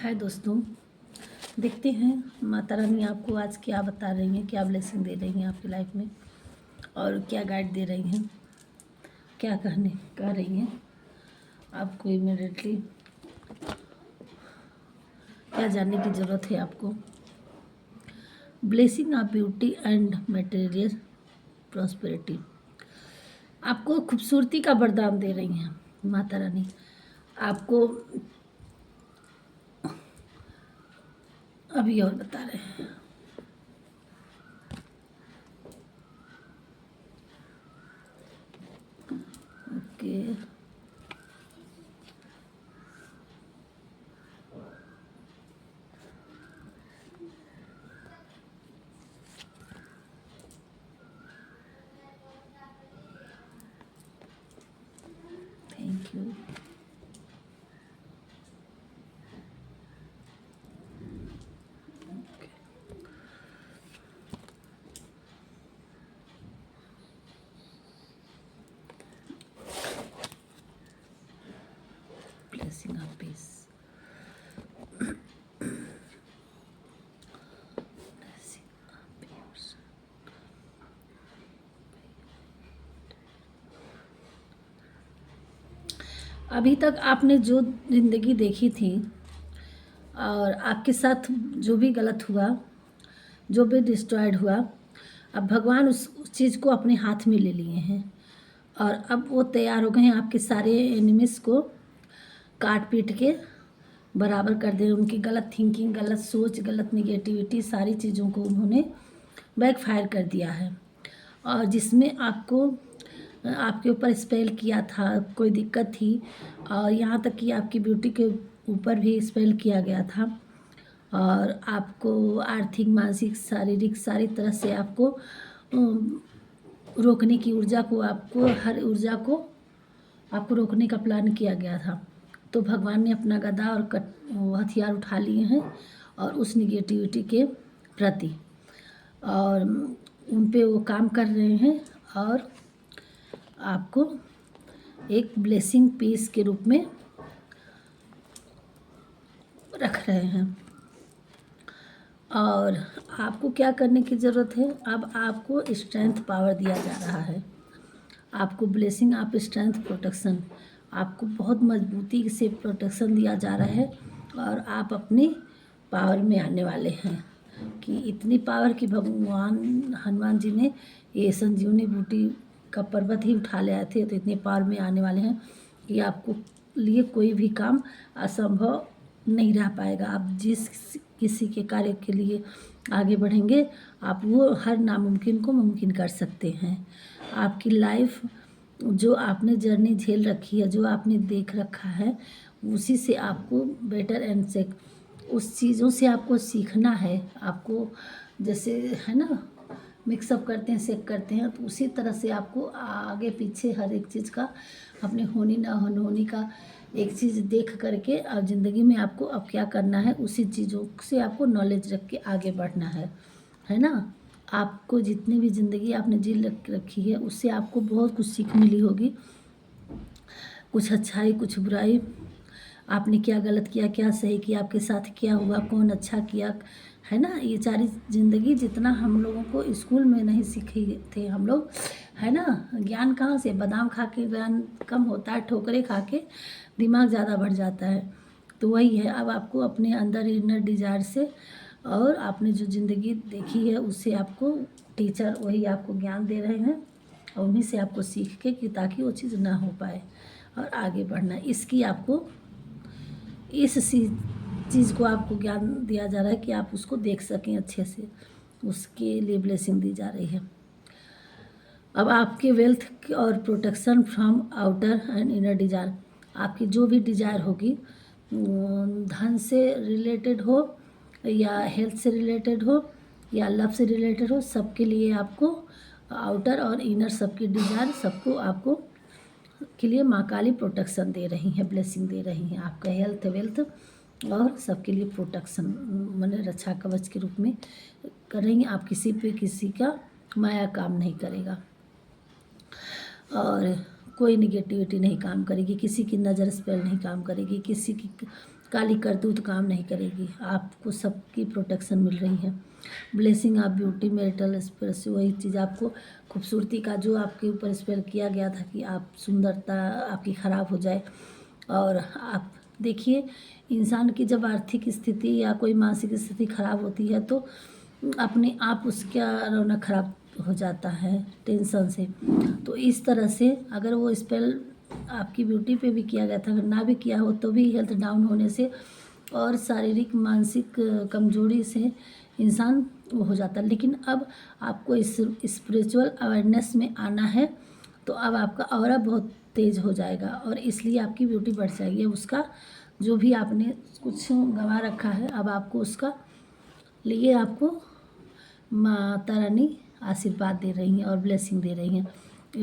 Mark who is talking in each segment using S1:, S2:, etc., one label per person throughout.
S1: हाय दोस्तों, देखते हैं माता रानी आपको आज क्या बता रही हैं, क्या ब्लेसिंग दे रही हैं आपकी लाइफ में और क्या गाइड दे रही हैं, क्या कह रही हैं आपको। इमीडिएटली क्या जानने की ज़रूरत है आपको। Blessing of beauty and material prosperity, आपको खूबसूरती का वरदान दे रही हैं माता रानी। आपको अभी और बता रहे हैं। Okay, thank you. Blessing of peace. Blessing of peace. अभी तक आपने जो ज़िंदगी देखी थी और आपके साथ जो भी गलत हुआ, जो भी डिस्ट्रॉयड हुआ, अब भगवान उस चीज़ को अपने हाथ में ले लिए हैं और अब वो तैयार हो गए हैं आपके सारे एनिमीज़ को काट पीट के बराबर कर दे। उनकी गलत थिंकिंग, गलत सोच, गलत निगेटिविटी, सारी चीज़ों को उन्होंने बैकफायर कर दिया है। और जिसमें आपके ऊपर स्पेल किया था, कोई दिक्कत थी और यहाँ तक कि आपकी ब्यूटी के ऊपर भी स्पेल किया गया था और आपको आर्थिक, मानसिक, शारीरिक सारी तरह से आपको रोकने की ऊर्जा को, आपको हर ऊर्जा को आपको रोकने का प्लान किया गया था। तो भगवान ने अपना गदा और हथियार उठा लिए हैं और उस निगेटिविटी के प्रति और उन पे वो काम कर रहे हैं और आपको एक ब्लेसिंग पीस के रूप में रख रहे हैं। और आपको क्या करने की ज़रूरत है, अब आपको स्ट्रेंथ पावर दिया जा रहा है। आपको ब्लेसिंग ऑफ स्ट्रेंथ प्रोटेक्शन, आपको बहुत मजबूती से प्रोटेक्शन दिया जा रहा है और आप अपनी पावर में आने वाले हैं कि इतनी पावर कि भगवान हनुमान जी ने ये संजीवनी बूटी का पर्वत ही उठा ले आए थे। तो इतने पावर में आने वाले हैं कि आपको लिए कोई भी काम असंभव नहीं रह पाएगा। आप जिस किसी के कार्य के लिए आगे बढ़ेंगे, आप वो हर नामुमकिन को मुमकिन कर सकते हैं। आपकी लाइफ जो आपने जर्नी झेल रखी है, जो आपने देख रखा है, उसी से आपको बेटर एंड सेक उस चीज़ों से आपको सीखना है। आपको जैसे है ना, मिक्सअप करते हैं, सेक करते हैं, तो उसी तरह से आपको आगे पीछे हर एक चीज़ का, अपने होनी ना होनी का एक चीज़ देख करके और ज़िंदगी में आपको अब क्या करना है, उसी चीज़ों से आपको नॉलेज रख के आगे बढ़ना है ना। आपको जितनी भी ज़िंदगी आपने जी रखी है, उससे आपको बहुत कुछ सीख मिली होगी, कुछ अच्छाई, कुछ बुराई, आपने क्या गलत किया, क्या सही किया, आपके साथ क्या हुआ, कौन अच्छा किया, है ना। ये सारी ज़िंदगी जितना हम लोगों को स्कूल में नहीं सीखे थे हम लोग, है ना। ज्ञान कहाँ से, बादाम खा के ज्ञान कम होता है, ठोकरे खा के दिमाग ज़्यादा बढ़ जाता है। तो वही है, अब आपको अपने अंदर इनर डिज़ायर से और आपने जो ज़िंदगी देखी है उससे आपको टीचर वही आपको ज्ञान दे रहे हैं और उन्हीं से आपको सीख के कि ताकि वो चीज़ ना हो पाए और आगे बढ़ना। इसकी आपको इस चीज़ को आपको ज्ञान दिया जा रहा है कि आप उसको देख सकें अच्छे से, उसके लिए ब्लेसिंग दी जा रही है। अब आपके वेल्थ और protection from outer and inner desire, आपकी जो भी डिजायर होगी, धन से रिलेटेड हो या हेल्थ से रिलेटेड हो या लव से रिलेटेड हो, सबके लिए आपको आउटर और इनर सबकी डिजायर, सबको आपको के लिए माँ काली प्रोटेक्शन दे रही हैं, ब्लेसिंग दे रही हैं। आपका हेल्थ, वेल्थ और सबके लिए प्रोटेक्शन माने रक्षा कवच के रूप में कर रही हैं। आप किसी पे किसी का माया काम नहीं करेगा। और कोई निगेटिविटी नहीं काम करेगी, किसी की नज़र स्पेल नहीं काम करेगी, किसी की काली करतूत काम नहीं करेगी। आपको सबकी प्रोटेक्शन मिल रही है। Blessing of beauty, marital space, वही चीज़ आपको खूबसूरती का जो आपके ऊपर स्पेल किया गया था कि आप सुंदरता आपकी ख़राब हो जाए। और आप देखिए, इंसान की जब आर्थिक स्थिति या कोई मानसिक स्थिति ख़राब होती है तो अपने आप उसका रौनक ख़राब हो जाता है टेंशन से। तो इस तरह से अगर वो स्पेल आपकी ब्यूटी पे भी किया गया था, अगर ना भी किया हो तो भी हेल्थ डाउन होने से और शारीरिक मानसिक कमजोरी से इंसान वो हो जाता है। लेकिन अब आपको इस स्पिरिचुअल अवेयरनेस में आना है तो अब आपका ऑरा बहुत तेज हो जाएगा और इसलिए आपकी ब्यूटी बढ़ जाएगी। उसका जो भी आपने कुछ गंवा रखा है अब आपको उसका लिए आपको माता रानी आशीर्वाद दे रही हैं और ब्लेसिंग दे रही हैं।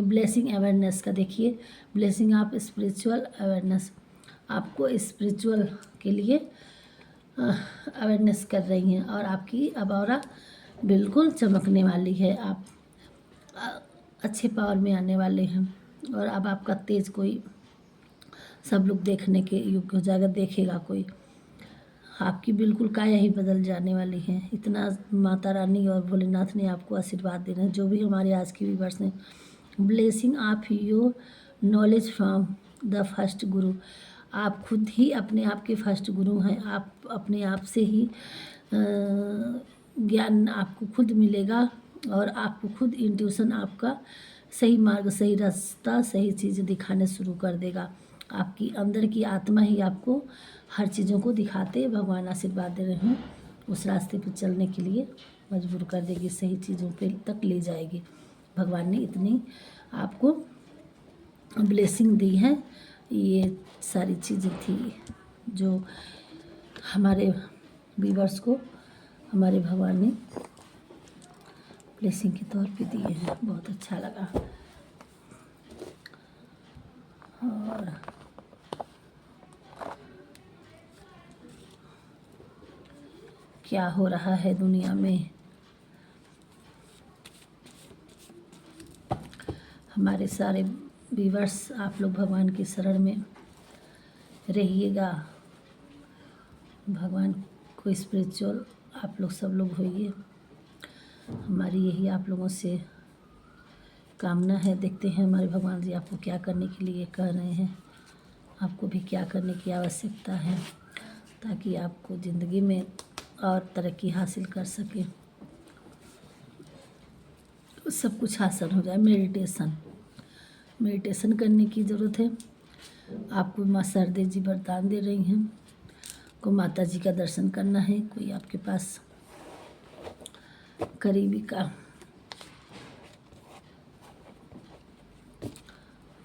S1: ब्लेसिंग अवेयरनेस का देखिए, ब्लेसिंग आप स्पिरिचुअल अवेयरनेस, आपको स्पिरिचुअल के लिए अवेयरनेस कर रही हैं और आपकी अब ऑरा बिल्कुल चमकने वाली है। आप अच्छे पावर में आने वाले हैं और अब आपका तेज कोई सब लोग देखने के योग्य हो जाएगा, देखेगा कोई। आपकी बिल्कुल काया ही बदल जाने वाली है। इतना माता रानी और भोलेनाथ ने आपको आशीर्वाद दे रहे हैं। जो भी हमारे आज की व्यूअर्स हैं, blessing of your knowledge from the first गुरु, आप खुद ही अपने आप के फर्स्ट गुरु हैं। आप अपने आप से ही ज्ञान आपको खुद मिलेगा और आपको खुद इंट्यूशन आपका सही मार्ग, सही रास्ता, सही चीज़ दिखाने शुरू कर देगा। आपकी अंदर की आत्मा ही आपको हर चीज़ों को दिखाते भगवान आशीर्वाद दे रहे हैं, उस रास्ते पर चलने के लिए मजबूर कर देगी, सही चीज़ों पे तक ले जाएगी। भगवान ने इतनी आपको ब्लेसिंग दी है। ये सारी चीज़ें थी जो हमारे व्यूअर्स को हमारे भगवान ने ब्लेसिंग के तौर पे दिए हैं। बहुत अच्छा लगा। और क्या हो रहा है दुनिया में, हमारे सारे व्यूअर्स आप लोग भगवान की शरण में रहिएगा। भगवान को स्पिरिचुअल आप लोग सब लोग होइए। हमारी यही आप लोगों से कामना है। देखते हैं हमारे भगवान जी आपको क्या करने के लिए कह रहे हैं, आपको भी क्या करने की आवश्यकता है ताकि आपको ज़िंदगी में और तरक्की हासिल कर सके, सब कुछ हासिल हो जाए। मेडिटेशन करने की ज़रूरत है आपको। माँ शारदे जी वरदान दे रही हैं, को माता जी का दर्शन करना है। कोई आपके पास करीबी का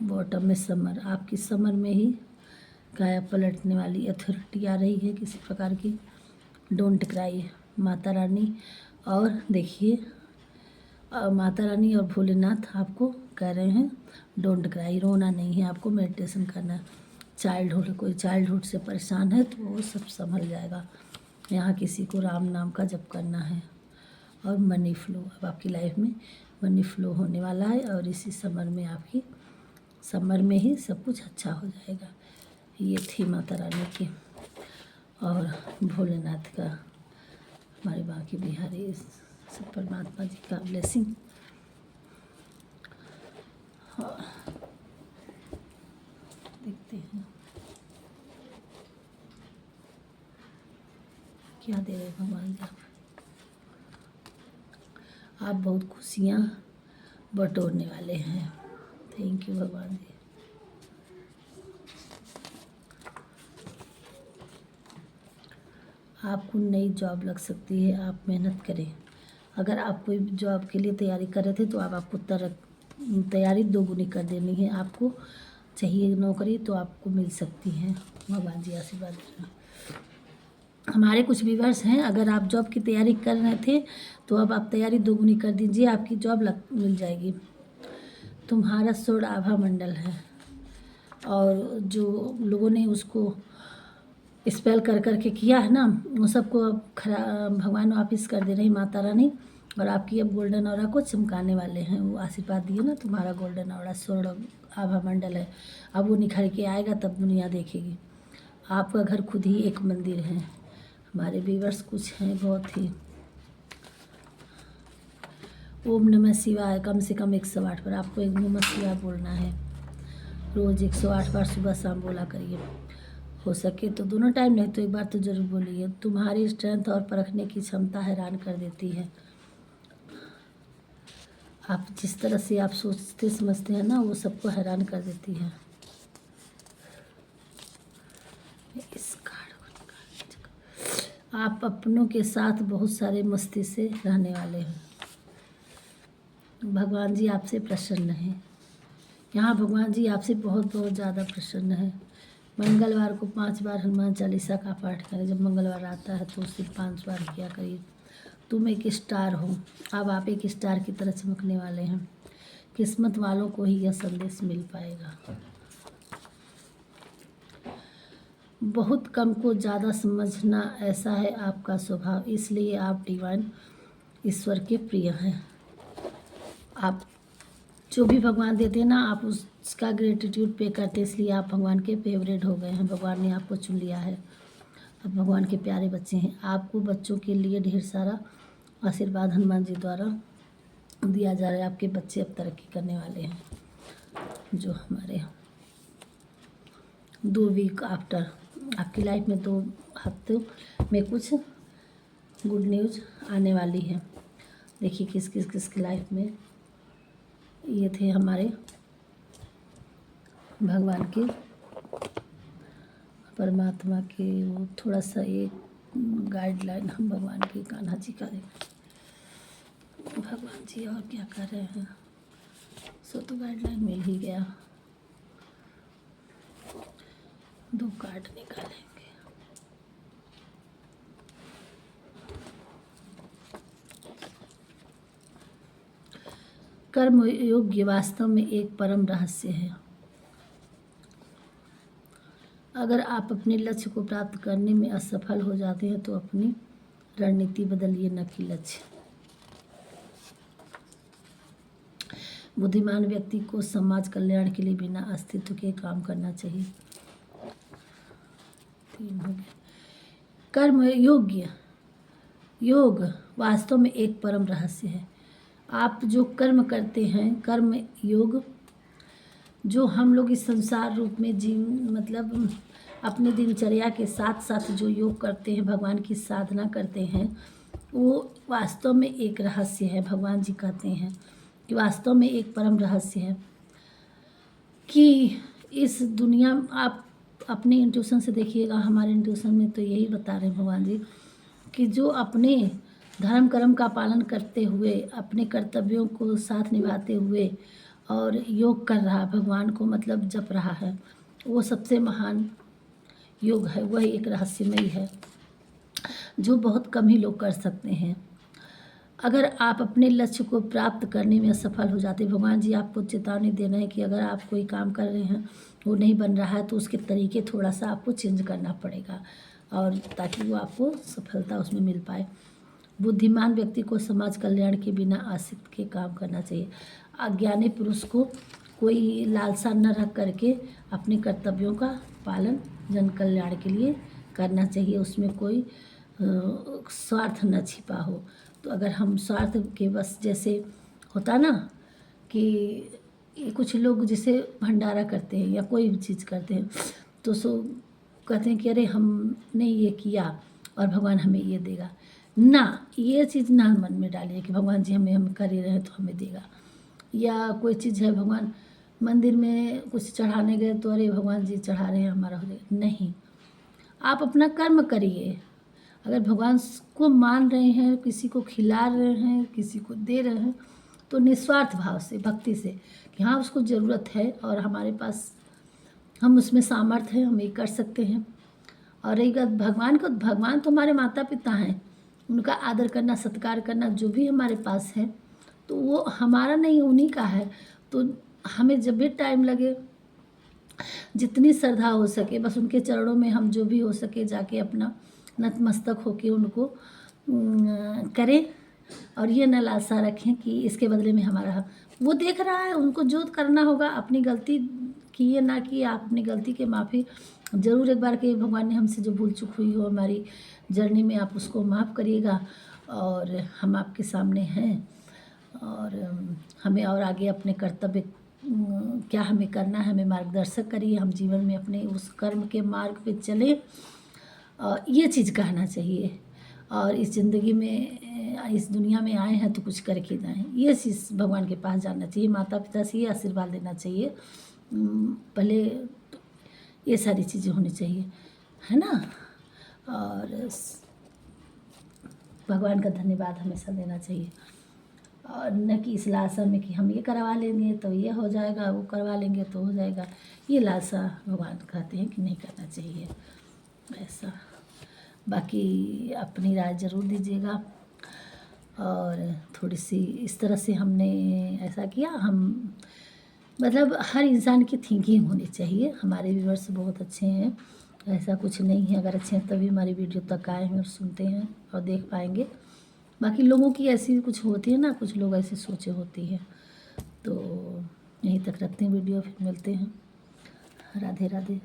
S1: बॉटम में समर, आपकी समर में ही काया पलटने वाली अथॉरिटी आ रही है किसी प्रकार की। डोंट क्राई, माता रानी और देखिए माता रानी और भोलेनाथ आपको कह रहे हैं डोंट क्राई, रोना नहीं है, आपको मेडिटेशन करना है। कोई चाइल्डहुड से परेशान है तो वो सब संभल जाएगा। यहाँ किसी को राम नाम का जप करना है। और मनी फ्लो, अब आपकी लाइफ में मनी फ्लो होने वाला है और इसी समर में ही सब कुछ अच्छा हो जाएगा। ये थी माता रानी की और भोलेनाथ का, हमारे बाकी बिहारी सब परमात्मा जी का ब्लेसिंग। और देखते हैं क्या दे रहे भगवान जी। आप बहुत खुशियाँ बटोरने वाले हैं। थैंक यू भगवान जी। आपको नई जॉब लग सकती है, आप मेहनत करें। अगर आप कोई जॉब के लिए तैयारी कर रहे थे तो अब आपको तैयारी दोगुनी कर देनी है। आपको चाहिए नौकरी तो आपको मिल सकती है, भगवान जी आशीर्वाद दे रहे हैं। हमारे कुछ व्यूअर्स हैं, अगर आप जॉब की तैयारी कर रहे थे तो अब आप तैयारी दोगुनी कर दीजिए, आपकी जॉब मिल जाएगी। तुम्हारा सोड आभा मंडल है और जो लोगों ने उसको स्पेल कर के किया है ना, वो सबको अब भगवान वापिस कर दे रही माता रानी और आपकी अब गोल्डन ऑरा को चमकाने वाले हैं। वो आशीर्वाद दिए ना, तुम्हारा गोल्डन ऑरा स्वर्ण आभा मंडल है, अब वो निखर के आएगा तब दुनिया देखेगी। आपका घर खुद ही एक मंदिर है। हमारे व्यूअर्स कुछ हैं बहुत ही। ओम नमः शिवाय कम से कम 108 बार आपको एक नमः शिवाय बोलना है। रोज़ 108 बार सुबह शाम बोला करिए। हो सके तो दोनों टाइम, नहीं तो एक बार तो ज़रूर बोलिए। तुम्हारी स्ट्रेंथ और परखने की क्षमता हैरान कर देती है। आप जिस तरह से आप सोचते समझते हैं ना, वो सबको हैरान कर देती है। इस कार्ड को आप अपनों के साथ बहुत सारे मस्ती से रहने वाले हैं। भगवान जी आपसे प्रसन्न हैं। यहाँ भगवान जी आपसे बहुत बहुत ज़्यादा प्रसन्न है। मंगलवार को 5 बार हनुमान चालीसा का पाठ करें। जब मंगलवार आता है तो उसे 5 बार किया करिए। तुम एक स्टार हो। अब आप एक स्टार की तरह चमकने वाले हैं। किस्मत वालों को ही यह संदेश मिल पाएगा। बहुत कम को ज़्यादा समझना, ऐसा है आपका स्वभाव, इसलिए आप डिवाइन ईश्वर के प्रिय हैं। आप जो भी भगवान देते हैं ना, आप उसका ग्रेटिट्यूड पे करते हैं, इसलिए आप भगवान के फेवरेट हो गए हैं। भगवान ने आपको चुन लिया है, अब भगवान के प्यारे बच्चे हैं। आपको बच्चों के लिए ढेर सारा आशीर्वाद हनुमान जी द्वारा दिया जा रहा है। आपके बच्चे अब तरक्की करने वाले हैं। जो हमारे 2 वीक आफ्टर आपकी लाइफ में 2 हफ्तों में कुछ गुड न्यूज़ आने वाली है। देखिए किस किस की लाइफ में। ये थे हमारे भगवान के, परमात्मा के, वो थोड़ा सा एक गाइडलाइन हम भगवान के कान्हा जी का देखें। भगवान जी और क्या कर रहे हैं, सो तो गाइडलाइन मिल ही गया। 2 कार्ड निकालेंगे। कर्म योग्य वास्तव में एक परम रहस्य है। अगर आप अपने लक्ष्य को प्राप्त करने में असफल हो जाते हैं तो अपनी रणनीति बदलिए, न कि लक्ष्य। बुद्धिमान व्यक्ति को समाज कल्याण के लिए बिना अस्तित्व के काम करना चाहिए। 3 हो गए। कर्म योग्य योग वास्तव में एक परम रहस्य है। आप जो कर्म करते हैं, कर्म योग जो हम लोग इस संसार रूप में मतलब अपने दिनचर्या के साथ साथ जो योग करते हैं, भगवान की साधना करते हैं, वो वास्तव में एक रहस्य है। भगवान जी कहते हैं कि वास्तव में एक परम रहस्य है कि इस दुनिया, आप अपने इंट्यूशन से देखिएगा, हमारे इंट्यूशन में तो यही बता रहे हैं भगवान जी कि जो अपने धर्म कर्म का पालन करते हुए, अपने कर्तव्यों को साथ निभाते हुए और योग कर रहा, भगवान को मतलब जप रहा है, वो सबसे महान योग है। वह एक रहस्यमयी है जो बहुत कम ही लोग कर सकते हैं। अगर आप अपने लक्ष्य को प्राप्त करने में असफल हो जाते, भगवान जी आपको चेतावनी दे रहे हैं कि अगर आप कोई काम कर रहे हैं वो नहीं बन रहा है तो उसके तरीके थोड़ा सा आपको चेंज करना पड़ेगा, और ताकि वो आपको सफलता उसमें मिल पाए। बुद्धिमान व्यक्ति को समाज कल्याण के बिना आसक्त के काम करना चाहिए। अज्ञानी पुरुष को कोई लालसा न रख करके अपने कर्तव्यों का पालन जन कल्याण के लिए करना चाहिए। उसमें कोई स्वार्थ न छिपा हो। तो अगर हम स्वार्थ के बस, जैसे होता ना कि कुछ लोग जैसे भंडारा करते हैं या कोई भी चीज़ करते हैं तो कहते हैं कि अरे हमने ये किया और भगवान हमें ये देगा ना। ये चीज़ ना मन में डालिए कि भगवान जी हम कर ही रहे हैं तो हमें देगा। या कोई चीज़ है, भगवान मंदिर में कुछ चढ़ाने गए तो अरे भगवान जी चढ़ा रहे हैं हमारा हो जाएगा, नहीं। आप अपना कर्म करिए। अगर भगवान को मान रहे हैं, किसी को खिला रहे हैं, किसी को दे रहे हैं, तो निस्वार्थ भाव से, भक्ति से कि हाँ उसको ज़रूरत है और हमारे पास, हम उसमें सामर्थ्य हैं, हम ये कर सकते हैं। और रही बात भगवान को, भगवान तो हमारे माता पिता हैं, उनका आदर करना, सत्कार करना जो भी हमारे पास है तो वो हमारा नहीं, उन्हीं का है। तो हमें जब भी टाइम लगे, जितनी श्रद्धा हो सके, बस उनके चरणों में हम जो भी हो सके जाके अपना नतमस्तक होके उनको करें और ये ना लालसा रखें कि इसके बदले में हमारा, वो देख रहा है, उनको जो करना होगा, अपनी गलती किए ना किए, आप अपनी गलती के माफ़ी ज़रूर एक बार कि भगवान ने हमसे जो भूल चूक हुई हो हमारी जर्नी में, आप उसको माफ़ करिएगा। और हम आपके सामने हैं, और हमें और आगे अपने कर्तव्य क्या हमें करना है, हमें मार्गदर्शक करिए, हम जीवन में अपने उस कर्म के मार्ग पे चलें। ये चीज़ कहना चाहिए। और इस ज़िंदगी में, इस दुनिया में आए हैं तो कुछ करके जाएँ, ये चीज़ भगवान के पास जानना चाहिए, माता पिता से ये आशीर्वाद लेना चाहिए। पहले तो ये सारी चीज़ें होनी चाहिए, है ना। और भगवान का धन्यवाद हमेशा देना चाहिए, और न कि इस लालसा में कि हम ये करवा लेंगे तो ये हो जाएगा, वो करवा लेंगे तो हो जाएगा। ये लालसा भगवान कहते हैं कि नहीं करना चाहिए ऐसा। बाकी अपनी राय ज़रूर दीजिएगा। और थोड़ी सी इस तरह से हमने ऐसा किया, हम मतलब हर इंसान की थिंकिंग होनी चाहिए। हमारे व्यूअर्स बहुत अच्छे हैं, ऐसा कुछ नहीं है, अगर अच्छे हैं तभी हमारी वीडियो तक आए हैं और सुनते हैं और देख पाएंगे। बाकी लोगों की ऐसी कुछ होती है ना, कुछ लोग ऐसी सोचें होती हैं। तो यहीं तक रखते हैं वीडियो, फिर मिलते हैं। राधे राधे।